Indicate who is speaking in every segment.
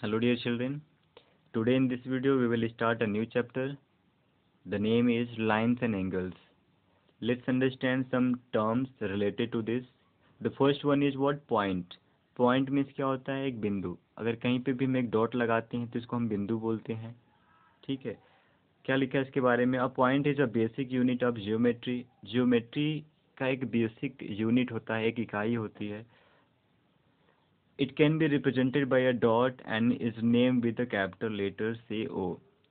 Speaker 1: Hello dear children. Today in this video we will start a new chapter. The name is lines and angles. Let's understand some terms related to this. The first one is what? Point. Point means क्या होता है? एक बिंदु. अगर कहीं पे भी हम एक डॉट लगाते हैं तो इसको हम बिंदु बोलते हैं. ठीक है. क्या लिखा है इसके बारे में? A point is a basic unit of geometry. Geometry का एक बेसिक यूनिट होता है, एक इकाई होती है. It can be represented by a dot and is named with the capital letter say O.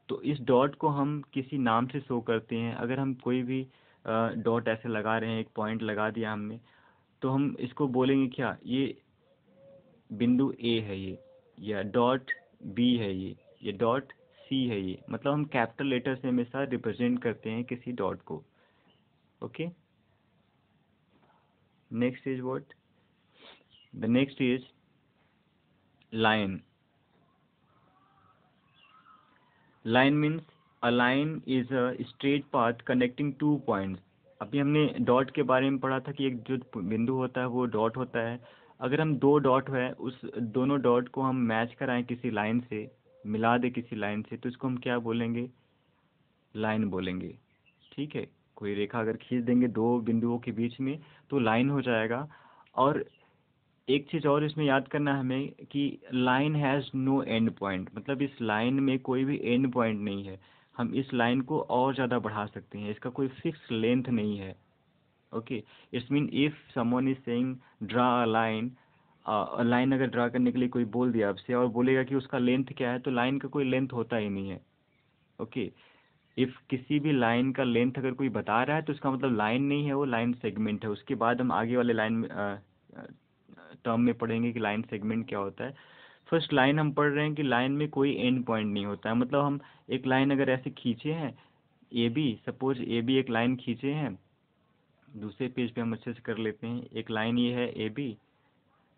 Speaker 1: तो इस डॉट को हम किसी नाम से शो करते हैं. अगर हम कोई भी डॉट ऐसे लगा रहे हैं, एक पॉइंट लगा दिया हमने, तो हम इसको बोलेंगे क्या? ये बिंदु ए है, ये या डॉट बी है, ये डॉट सी है. ये मतलब हम कैपिटल लेटर से हमेशा रिप्रेजेंट करते हैं किसी डॉट को. Okay. Next is what? The next is line. Line means a line is a straight path connecting two points. अभी हमने डॉट के बारे में पढ़ा था कि एक जो बिंदु होता है वो डॉट होता है. अगर हम दो डॉट है, उस दोनों डॉट को हम मैच कराएं किसी लाइन से, मिला दे किसी लाइन से, तो इसको हम क्या बोलेंगे? लाइन बोलेंगे. ठीक है. कोई रेखा अगर खींच देंगे दो बिंदुओं के बीच में तो लाइन हो जाएगा. और एक चीज़ और इसमें याद करना है हमें कि line has no end point. मतलब इस लाइन में कोई भी एंड पॉइंट नहीं है. हम इस लाइन को और ज़्यादा बढ़ा सकते हैं. इसका कोई फिक्स लेंथ नहीं है. Okay. It's mean if someone is saying draw a line, line अगर ड्रा करने के लिए कोई बोल दिया आपसे और बोलेगा कि उसका लेंथ क्या है, तो लाइन का कोई लेंथ होता ही नहीं है. ओके. इफ़ किसी भी लाइन का लेंथ अगर कोई बता रहा है तो इसका मतलब लाइन नहीं है, वो लाइन सेगमेंट है. उसके बाद हम आगे वाले लाइन में टर्म में पढ़ेंगे कि लाइन सेगमेंट क्या होता है. फर्स्ट लाइन हम पढ़ रहे हैं कि लाइन में कोई एंड पॉइंट नहीं होता है. मतलब हम एक लाइन अगर ऐसे खींचे हैं, A B, suppose A B एक लाइन खींचे हैं. दूसरे पेज पे हम अच्छे से कर लेते हैं. एक लाइन ये है ए बी.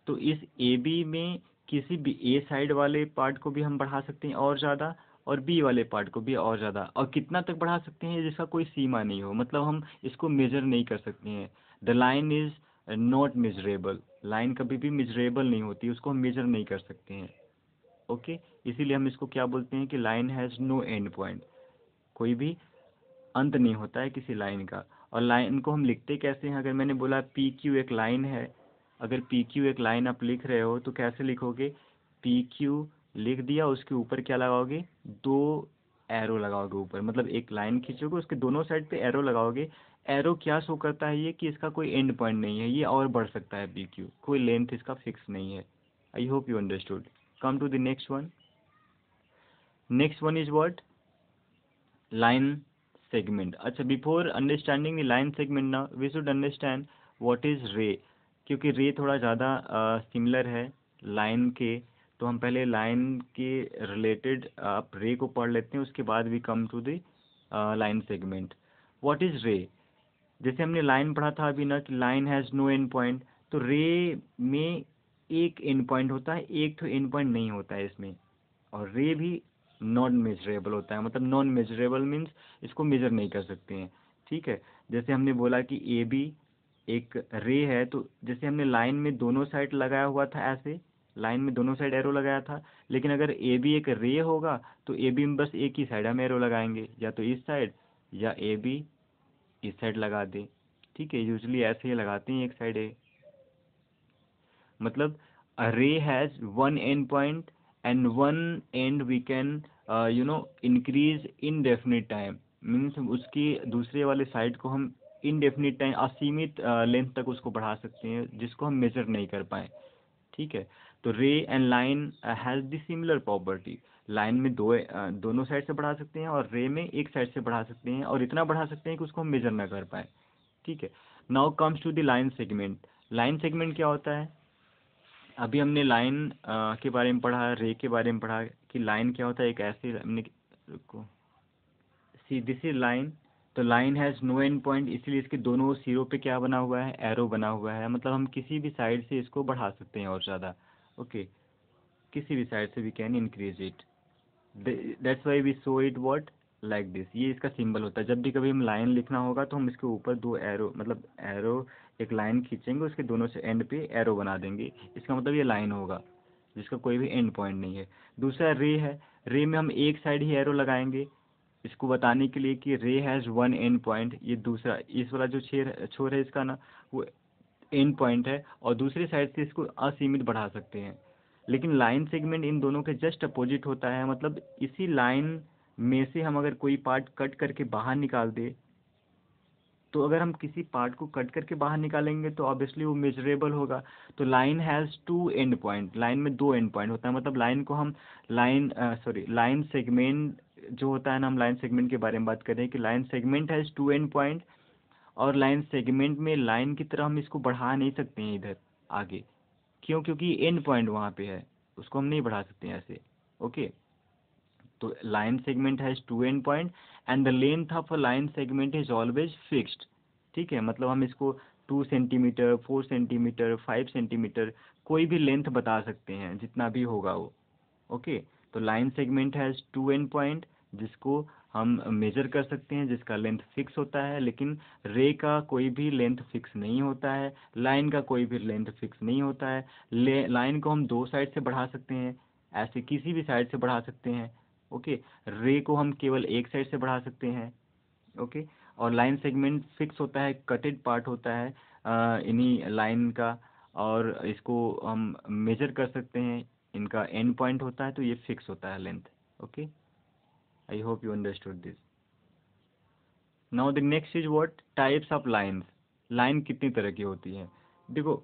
Speaker 1: तो इस ए बी में किसी भी ए साइड वाले पार्ट को भी हम बढ़ा सकते हैं और ज़्यादा, और बी वाले पार्ट को भी और ज़्यादा. और कितना तक बढ़ा सकते हैं जिसका कोई सीमा नहीं हो. मतलब हम इसको मेजर नहीं कर सकते हैं. The line is not measurable. Line कभी भी मेजरेबल नहीं होती, उसको हम मेजर नहीं कर सकते हैं. ओके. इसीलिए हम इसको क्या बोलते हैं कि line has no end point. कोई भी अंत नहीं होता है किसी लाइन का. और लाइन को हम लिखते कैसे हैं? अगर मैंने बोला पी क्यू एक लाइन है, अगर पी क्यू एक लाइन आप लिख रहे हो तो कैसे लिखोगे? पी क्यू लिख दिया, उसके ऊपर क्या लगाओगे? दो एरो लगाओगे ऊपर. मतलब एक लाइन खींचोगे, उसके दोनों साइड पे एरो लगाओगे. एरो क्या शो करता है? ये कि इसका कोई एंड पॉइंट नहीं है, ये और बढ़ सकता है. पी क्यू कोई लेंथ इसका फिक्स नहीं है. I hope you understood. Come to the next one. Next one is what? Line segment. अच्छा, before understanding the line segment ना we should understand what is ray. क्योंकि रे थोड़ा ज़्यादा सिमिलर है लाइन के. तो हम पहले लाइन के रिलेटेड आप रे को पढ़ लेते हैं, उसके बाद we come to the line segment. What is ray? जैसे हमने लाइन पढ़ा था अभी ना कि line has no end point. तो रे में एक एंड पॉइंट होता है, एक तो एंड पॉइंट नहीं होता है इसमें. और रे भी नॉन मेजरेबल होता है. मतलब नॉन मेजरेबल मीन्स इसको मेजर नहीं कर सकते हैं. ठीक है. जैसे हमने बोला कि ए बी एक रे है, तो जैसे हमने लाइन में दोनों साइड लगाया हुआ था, ऐसे लाइन में दोनों साइड एरो लगाया था. लेकिन अगर ए बी एक रे होगा तो ए बी में बस एक ही साइड हम एरो लगाएंगे, या तो इस साइड या ए बी इस साइड लगा दे. ठीक है. यूजली ऐसे ही लगाते हैं, एक साइड ए. मतलब a ray has one end point and one end we can increase indefinite time. Means उसकी दूसरे वाले साइड को हम इनडेफिनिट टाइम, असीमित लेंथ तक उसको बढ़ा सकते हैं जिसको हम मेजर नहीं कर पाए. ठीक है. तो रे and line has the similar property. Line में दोनों साइड से बढ़ा सकते हैं और रे में एक साइड से बढ़ा सकते हैं, और इतना बढ़ा सकते हैं कि उसको हम मेजर ना कर पाए. ठीक है. Now comes to the line segment. Line segment क्या होता है? अभी हमने लाइन के बारे में पढ़ा, रे के बारे में पढ़ा कि लाइन क्या होता है. एक ऐसी हमने, रुको, सी दिस इज लाइन. तो line has no end point, इसलिए इसके दोनों सिरों पे क्या बना हुआ है? एरो बना हुआ है. मतलब हम किसी भी साइड से इसको बढ़ा सकते हैं और ज़्यादा. ओके. किसी भी साइड से we can increase it. That's why we show it what like this. ये इसका सिंबल होता है. जब भी कभी हम लाइन लिखना होगा तो हम इसके ऊपर दो एरो, मतलब एरो, एक लाइन खींचेंगे, उसके दोनों से एंड पे एरो बना देंगे. इसका मतलब ये लाइन होगा. जिसका कोई भी एंड पॉइंट नहीं है। दूसरा रे है, रे में हम एक साइड ही एरो लगाएंगे इसको बताने के लिए कि रे हैज़ वन एंड पॉइंट। ये दूसरा इस वाला जो छोर है इसका ना वो एंड पॉइंट है, और दूसरी साइड से इसको असीमित बढ़ा सकते हैं। लेकिन लाइन सेगमेंट इन दोनों के जस्ट अपोजिट होता है, मतलब इसी लाइन में से हम अगर कोई पार्ट कट करके बाहर निकाल दे, तो अगर हम किसी पार्ट को कट करके बाहर निकालेंगे तो ऑब्वियसली वो मेजरेबल होगा। तो line has two end point, line में दो एंड पॉइंट होता है, मतलब लाइन को हम लाइन सेगमेंट जो होता है ना, हम लाइन सेगमेंट के बारे में बात कर रहे हैं कि line segment has two end point, और लाइन सेगमेंट में लाइन की तरह हम इसको बढ़ा नहीं सकते हैं इधर आगे। क्यों? क्योंकि एंड पॉइंट वहाँ पे है, उसको हम नहीं बढ़ा सकते हैं ऐसे। ओके, तो line segment has two end point and the length of a line segment is always fixed. ठीक है, मतलब हम इसको 2 सेंटीमीटर, 4 सेंटीमीटर, 5 सेंटीमीटर कोई भी लेंथ बता सकते हैं, जितना भी होगा वो। ओके, तो line segment has two end point जिसको हम मेजर कर सकते हैं, जिसका लेंथ फिक्स होता है। लेकिन रे का कोई भी लेंथ फिक्स नहीं होता है, लाइन का कोई भी लेंथ फिक्स नहीं होता है। लाइन को हम दो साइड से बढ़ा सकते हैं, ऐसे किसी भी साइड से बढ़ा सकते हैं। ओके, रे को हम केवल एक साइड से बढ़ा सकते हैं। ओके, और लाइन सेगमेंट फिक्स होता है, कटेड पार्ट होता है इन्हीं लाइन का, और इसको हम मेजर कर सकते हैं, इनका एंड पॉइंट होता है, तो ये फिक्स होता है length. Okay, I hope you understood this. Now the next is what types of lines. Line कितनी तरह की होती है? देखो,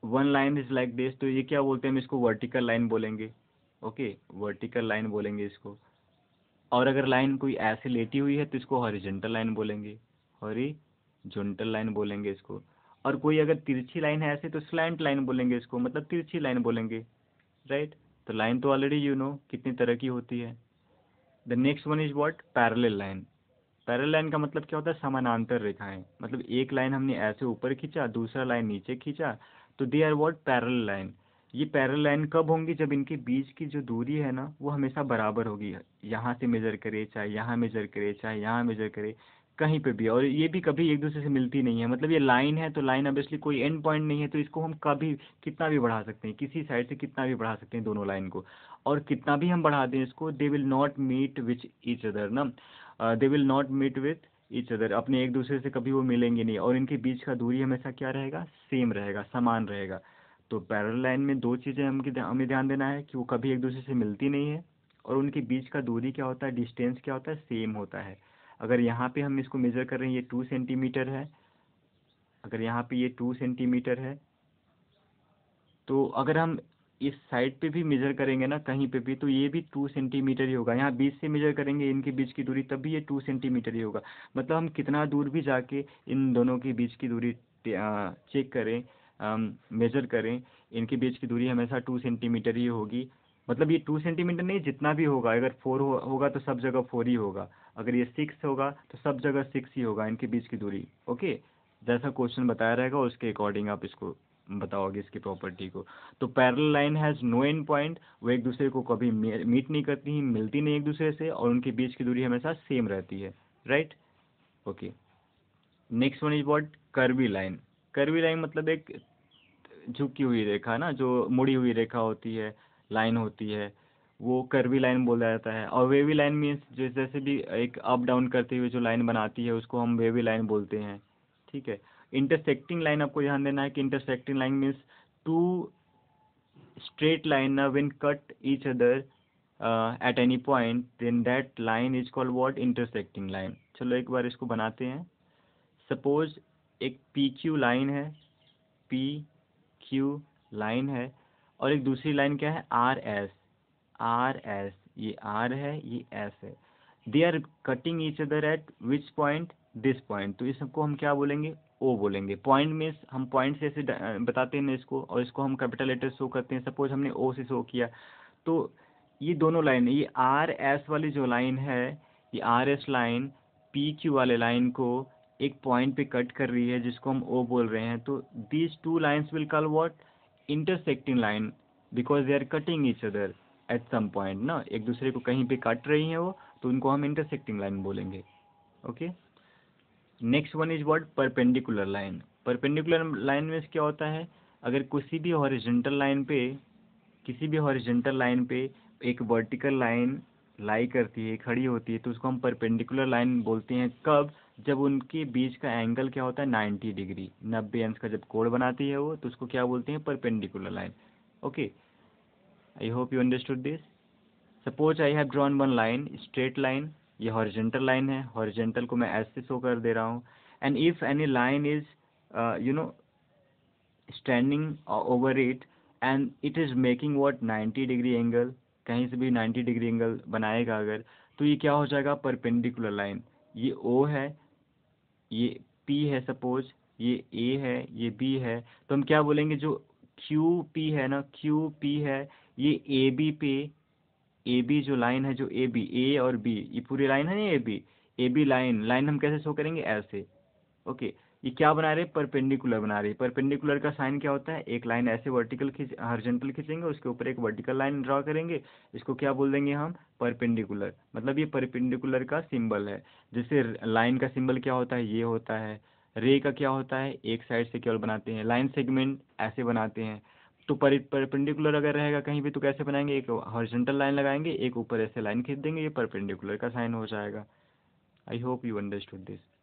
Speaker 1: one line is like this, तो ये क्या बोलते हैं, हम इसको वर्टिकल लाइन बोलेंगे। ओके, वर्टिकल लाइन बोलेंगे इसको। और अगर लाइन कोई ऐसे लेटी हुई है तो इसको हॉरिजॉन्टल लाइन बोलेंगे, हॉरिजॉन्टल लाइन बोलेंगे इसको। और कोई अगर तिरछी लाइन है ऐसे तो स्लैंट लाइन बोलेंगे इसको, मतलब तिरछी लाइन बोलेंगे। राइट, तो लाइन तो ऑलरेडी कितनी तरह की होती है। The next one is what parallel line. Parallel line का मतलब क्या होता है? समानांतर रेखाएं, मतलब एक लाइन हमने ऐसे ऊपर खींचा, दूसरा लाइन नीचे खींचा, तो they are what parallel line. ये पैरेलल लाइन कब होंगी? जब इनके बीच की जो दूरी है ना वो हमेशा बराबर होगी। यहाँ से मेजर करे, चाहे यहाँ मेजर करे, चाहे यहाँ मेजर करे, कहीं पे भी। और ये भी कभी एक दूसरे से मिलती नहीं है, मतलब ये लाइन है तो लाइन ऑब्वियसली कोई एंड पॉइंट नहीं है, तो इसको हम कभी कितना भी बढ़ा सकते हैं, किसी साइड से कितना भी बढ़ा सकते हैं दोनों लाइन को। और कितना भी हम बढ़ा दें इसको, they will not meet with each other ना, they will not meet with each other, अपने एक दूसरे से कभी वो मिलेंगे नहीं। और इनके बीच का दूरी हमेशा क्या रहेगा? सेम रहेगा, समान रहेगा। तो पैरेलल लाइन में दो चीज़ें हमें ध्यान देना है कि वो कभी एक दूसरे से मिलती नहीं है, और उनके बीच का दूरी क्या होता है, डिस्टेंस क्या होता है, सेम होता है। अगर यहाँ पे हम इसको मेजर कर रहे हैं, ये 2 सेंटीमीटर है, अगर यहाँ पे ये 2 सेंटीमीटर है, तो अगर हम इस साइड पे भी मेजर करेंगे ना कहीं पे भी, तो ये भी 2 सेंटीमीटर ही होगा। यहाँ बीच से मेजर करेंगे इनके बीच की दूरी, तब भी ये 2 सेंटीमीटर ही होगा। मतलब हम कितना दूर भी जाके इन दोनों के बीच की दूरी चेक करें, मेजर करें, इनके बीच की दूरी हमेशा 2 सेंटीमीटर ही होगी। मतलब ये 2 सेंटीमीटर नहीं, जितना भी होगा, अगर 4 होगा तो सब जगह 4 ही होगा, अगर ये 6 होगा तो सब जगह 6 ही होगा इनके बीच की दूरी। ओके, जैसा क्वेश्चन बताया रहेगा उसके अकॉर्डिंग आप इसको बताओगे इसकी प्रॉपर्टी को। तो parallel line has no end point, वो एक दूसरे को कभी मीट नहीं करती, मिलती नहीं एक दूसरे से, और उनके बीच की दूरी हमेशा सेम रहती है। Right, okay. Next one is what curvy line. Curvy line मतलब एक झुकी हुई रेखा ना, जो मुड़ी हुई रेखा होती है, लाइन होती है, वो कर्वी लाइन बोला जाता है। और वेवी लाइन मीन्स जैसे भी एक अप डाउन करते हुए जो लाइन बनाती है उसको हम वेवी लाइन बोलते हैं। ठीक है, इंटरसेक्टिंग लाइन आपको ध्यान देना है कि intersecting line means two straight line when cut each other at any point, then that line is called what? Intersecting line। चलो एक बार इसको बनाते हैं। सपोज एक पी क्यू लाइन है, पी क्यू लाइन है, और एक दूसरी लाइन क्या है? आर एस, आर एस, ये आर है, ये एस है। They are cutting each other at which point? This point. तो इस सबको हम क्या बोलेंगे? ओ बोलेंगे। पॉइंट में हम पॉइंट से ऐसे बताते हैं ना इसको, और इसको हम कैपिटल लेटर शो करते हैं। सपोज हमने ओ से शो किया, तो ये दोनों लाइन, ये आर एस वाली जो लाइन है, ये R S line P Q वाले लाइन को एक पॉइंट पे कट कर रही है जिसको हम ओ बोल रहे हैं। तो these two lines will call what? Intersecting line, because they are cutting each other at some point ना, एक दूसरे को कहीं पे काट रही हैं वो, तो उनको हम इंटरसेक्टिंग लाइन बोलेंगे। Okay, next one is what? Perpendicular line. Perpendicular line में क्या होता है? अगर किसी भी हॉरिजॉन्टल लाइन पे किसी भी हॉरिजॉन्टल लाइन पे एक वर्टिकल लाइन लाई करती है, खड़ी होती है, तो उसको हम परपेंडिकुलर लाइन बोलते हैं। कब? जब उनके बीच का एंगल क्या होता है, 90 डिग्री, 90 अंश का जब कोण बनाती है वो, तो उसको क्या बोलते हैं, perpendicular line. Okay, I hope you understood this. Suppose I have drawn one line, straight line, ये हॉरिजॉन्टल लाइन है, हॉरिजॉन्टल को मैं ऐसे शो कर दे रहा हूँ। And if any line is you know standing over it and it is making what 90 degree angle, कहीं से भी 90 डिग्री एंगल बनाएगा अगर, तो ये क्या हो जाएगा, परपेंडिकुलर लाइन। ये ओ है, ये पी है, सपोज ये ए है, ये बी है, तो हम क्या बोलेंगे, जो क्यू पी है ना, क्यू पी है, ये ए बी पे, ए बी जो लाइन है, जो ए बी, ए और बी, ये पूरी लाइन है ना, ए बी लाइन, लाइन हम कैसे शो करेंगे, ऐसे। ओके, ये क्या बना रहे हैं, परपेंडिकुलर बना रहे हैं। परपेंडिकुलर का साइन क्या होता है, एक लाइन ऐसे वर्टिकल खींच, हॉरिजॉन्टल खींचेंगे, उसके ऊपर एक वर्टिकल लाइन ड्रा करेंगे, इसको क्या बोल देंगे हम, परपेंडिकुलर। मतलब ये परपेंडिकुलर का सिंबल है। जैसे लाइन का सिंबल क्या होता है, ये होता है। रे का क्या होता है, एक साइड से केवल बनाते हैं, लाइन सेगमेंट ऐसे बनाते हैं। तो परपेंडिकुलर अगर रहेगा कहीं भी तो कैसे बनाएंगे, एक हॉरिजॉन्टल लाइन लगाएंगे, एक ऊपर ऐसे लाइन खींच देंगे, ये परपेंडिकुलर का साइन हो जाएगा। आई होप यू अंडरस्टूड दिस।